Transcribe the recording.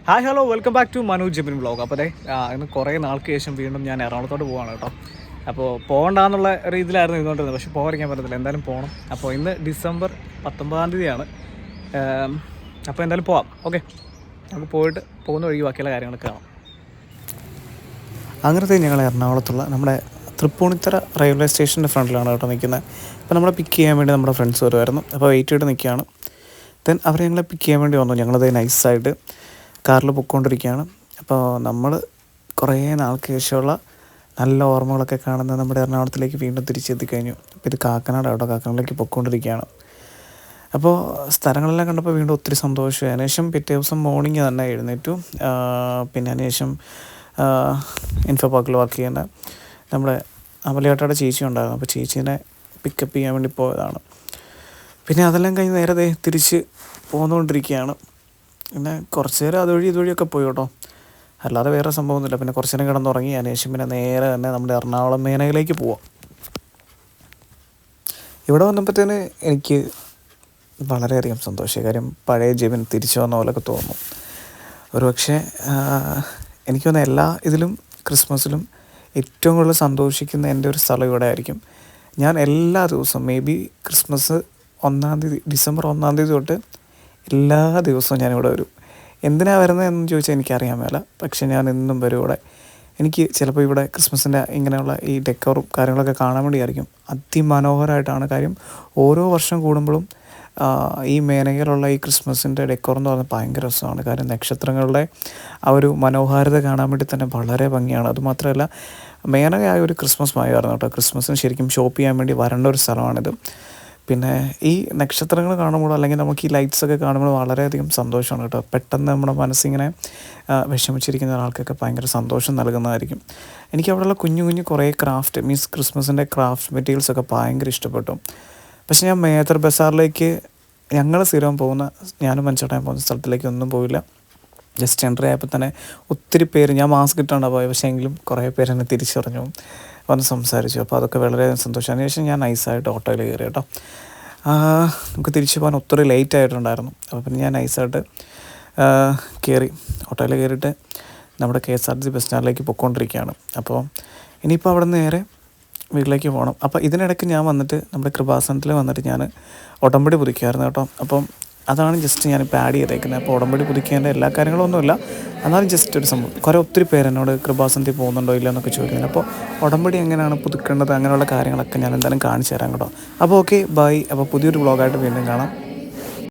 Hi hello welcome back to Manu Jibin vlog. അപ്പോൾ ഇന്ന് കുറേ നാൾക്ക് ശേഷം വീണ്ടും ഞാൻ എറണാകുളത്തോട്ട് പോവാണ് കേട്ടോ. അപ്പോൾ പോകണ്ടെന്നുള്ള രീതിയിലായിരുന്നു ഇരുന്നുകൊണ്ടിരുന്നത്, പക്ഷേ പോകാതിരിക്കാൻ പറ്റത്തില്ല, എന്തായാലും പോകണം. അപ്പോൾ ഇന്ന് ഡിസംബർ 19 അപ്പോൾ എന്തായാലും പോവാം. ഓക്കെ, നമുക്ക് പോയിട്ട് പോകുന്ന വഴി ബാക്കിയുള്ള കാര്യങ്ങളൊക്കെ കാണാം. അങ്ങനത്തെ ഞങ്ങൾ എറണാകുളത്തുള്ള നമ്മുടെ തൃപ്പൂണിത്തറ റെയിൽവേ സ്റ്റേഷൻ്റെ ഫ്രണ്ടിലാണ് കേട്ടോ നിൽക്കുന്നത്. അപ്പോൾ നമ്മളെ പിക്ക് ചെയ്യാൻ വേണ്ടി നമ്മുടെ ഫ്രണ്ട്സ് വരുമായിരുന്നു. അപ്പോൾ വെയിറ്റ് ചെയ്ത് നിൽക്കുകയാണ്. ദെൻ അവർ ഞങ്ങളെ പിക്ക് ചെയ്യാൻ വേണ്ടി വന്നു. ഞങ്ങളത് നൈസായിട്ട് കാറിൽ പൊയ്ക്കൊണ്ടിരിക്കുകയാണ്. അപ്പോൾ നമ്മൾ കുറേ നാൾക്ക് ശേഷമുള്ള നല്ല ഓർമ്മകളൊക്കെ കാണുന്ന നമ്മുടെ എറണാകുളത്തിലേക്ക് വീണ്ടും തിരിച്ചെത്തിക്കഴിഞ്ഞു. അപ്പോൾ ഇത് കാക്കനാട് കേട്ടോ, കാക്കനാടിലേക്ക് പൊയ്ക്കൊണ്ടിരിക്കുകയാണ്. അപ്പോൾ സ്ഥലങ്ങളെല്ലാം കണ്ടപ്പോൾ വീണ്ടും ഒത്തിരി സന്തോഷമായി. അതിനുശേഷം പിറ്റേ ദിവസം മോർണിംഗ് തന്നെ എഴുന്നേറ്റു. പിന്നെ അതിനുശേഷം ഇൻഫോ പാർക്കിൽ വർക്ക് ചെയ്യുന്ന നമ്മുടെ അമലേട്ടയുടെ ചേച്ചി ഉണ്ടായിരുന്നു. അപ്പോൾ ചേച്ചീനെ പിക്കപ്പ് ചെയ്യാൻ വേണ്ടി പോയതാണ്. പിന്നെ അതെല്ലാം കഴിഞ്ഞ് നേരെ തിരിച്ച് പോന്നുകൊണ്ടിരിക്കുകയാണ്. പിന്നെ കുറച്ച് നേരം ഇതുവഴിയൊക്കെ പോയി കേട്ടോ, അല്ലാതെ വേറെ സംഭവമൊന്നുമില്ല. പിന്നെ കുറച്ച് നേരം കിടന്നുറങ്ങി. അതിനുശേഷം പിന്നെ നേരെ തന്നെ നമ്മുടെ എറണാകുളം മേനയിലേക്ക് പോവാം. ഇവിടെ വന്നപ്പോഴത്തേന് എനിക്ക് വളരെയധികം സന്തോഷമായി. കാര്യം പഴയ ജീവൻ തിരിച്ചു വന്ന പോലെയൊക്കെ തോന്നുന്നു. ഒരുപക്ഷെ എനിക്ക് തോന്നുന്ന എല്ലാ ഇതിലും ക്രിസ്മസിലും ഏറ്റവും കൂടുതൽ സന്തോഷിക്കുന്ന എൻ്റെ ഒരു സ്ഥലം ഇവിടെ ആയിരിക്കും. ഞാൻ എല്ലാ ദിവസവും ക്രിസ്മസ് ഡിസംബർ 1 തൊട്ട് എല്ലാ ദിവസവും ഞാനിവിടെ വരും. എന്തിനാണ് വരുന്നതെന്ന് ചോദിച്ചാൽ എനിക്കറിയാൻ മേല, പക്ഷേ ഞാൻ എന്നും വരും ഇവിടെ. എനിക്ക് ചിലപ്പോൾ ഇവിടെ ക്രിസ്മസിൻ്റെ ഇങ്ങനെയുള്ള ഈ ഡെക്കോറും കാര്യങ്ങളൊക്കെ കാണാൻ വേണ്ടിയായിരിക്കും. അതിമനോഹരമായിട്ടാണ്. കാര്യം ഓരോ വർഷം കൂടുമ്പോഴും ഈ മേനകയിലുള്ള ഈ ക്രിസ്മസിൻ്റെ ഡെക്കോർ എന്ന് പറഞ്ഞാൽ ഭയങ്കര രസമാണ്. കാര്യം നക്ഷത്രങ്ങളുടെ ആ ഒരു മനോഹാരിത കാണാൻ വേണ്ടി തന്നെ വളരെ ഭംഗിയാണ്. അതുമാത്രമല്ല, മേനകയായ ഒരു ക്രിസ്മസ് മായായിരുന്നു കേട്ടോ. ക്രിസ്മസിന് ശരിക്കും ഷോപ്പ് ചെയ്യാൻ വേണ്ടി വരേണ്ട ഒരു സ്ഥലമാണിത്. പിന്നെ ഈ നക്ഷത്രങ്ങൾ കാണുമ്പോൾ അല്ലെങ്കിൽ നമുക്ക് ഈ ലൈറ്റ്സൊക്കെ കാണുമ്പോൾ വളരെയധികം സന്തോഷമാണ് കേട്ടോ. പെട്ടെന്ന് നമ്മുടെ മനസ്സിങ്ങനെ വിഷമിച്ചിരിക്കുന്ന ഒരാൾക്കൊക്കെ ഭയങ്കര സന്തോഷം നൽകുന്നതായിരിക്കും. എനിക്ക് അവിടെയുള്ള കുഞ്ഞു കുറേ ക്രിസ്മസിൻ്റെ ക്രാഫ്റ്റ് മെറ്റീരിയൽസൊക്കെ ഭയങ്കര ഇഷ്ടപ്പെട്ടു. പക്ഷേ ഞാൻ മേജർ ബസാറിലേക്ക് ഞങ്ങൾ സ്ഥിരം പോകുന്ന, ഞാനും മഞ്ചേട്ടൻ പോകുന്ന സ്ഥലത്തിലേക്ക് ഒന്നും പോയില്ല. ജസ്റ്റ് എൻട്രി ആയപ്പോൾ തന്നെ ഒത്തിരി പേര്, ഞാൻ മാസ്ക് ഇട്ടാണ് പോയത്, പക്ഷേ എങ്കിലും കുറേ പേര് എന്നെ തിരിച്ചറിഞ്ഞു വന്ന് സംസാരിച്ചു. അപ്പോൾ അതൊക്കെ വളരെ സന്തോഷം. അതിനുശേഷം ഞാൻ നൈസായിട്ട് ഓട്ടോയിൽ കയറി കേട്ടോ. നമുക്ക് തിരിച്ചു പോകാൻ ഒത്തിരി ലേറ്റ് ആയിട്ടുണ്ടായിരുന്നു. അപ്പോൾ പിന്നെ ഞാൻ നൈസായിട്ട് കയറി ഓട്ടോയിൽ കയറിയിട്ട് നമ്മുടെ KSRTC ബസ് സ്റ്റാൻഡിലേക്ക് പൊയ്ക്കൊണ്ടിരിക്കുകയാണ്. അപ്പോൾ ഇനിയിപ്പോൾ അവിടെ നിന്ന് നേരെ വീട്ടിലേക്ക് പോകണം. അപ്പോൾ ഇതിനിടയ്ക്ക് ഞാൻ വന്നിട്ട് നമ്മുടെ കൃപാസനത്തിൽ വന്നിട്ട് ഞാൻ ഉടമ്പടി പുതുക്കിയായിരുന്നു കേട്ടോ. അപ്പം അതാണ് ജസ്റ്റ് ഞാനിപ്പോൾ ആഡ് ചെയ്തേക്കുന്നത്. അപ്പോൾ ഉടമ്പടി പുതുക്കേണ്ട എല്ലാ കാര്യങ്ങളൊന്നുമില്ല, എന്നാലും ജസ്റ്റ് ഒരു സംഭവം. ഒത്തിരി പേര് എന്നോട് കൃപാസനത്തിൽ പോകുന്നുണ്ടോ ഇല്ല എന്നൊക്കെ ചോദിക്കുന്നത്. അപ്പോൾ ഉടമ്പടി എങ്ങനെയാണ് പുതുക്കേണ്ടത്, അങ്ങനെയുള്ള കാര്യങ്ങളൊക്കെ ഞാൻ എന്തായാലും കാണിച്ചു തരാം കേട്ടോ. അപ്പോൾ ഓക്കെ, ബൈ. അപ്പോൾ പുതിയൊരു വ്ളോഗായിട്ട് വീണ്ടും കാണാം.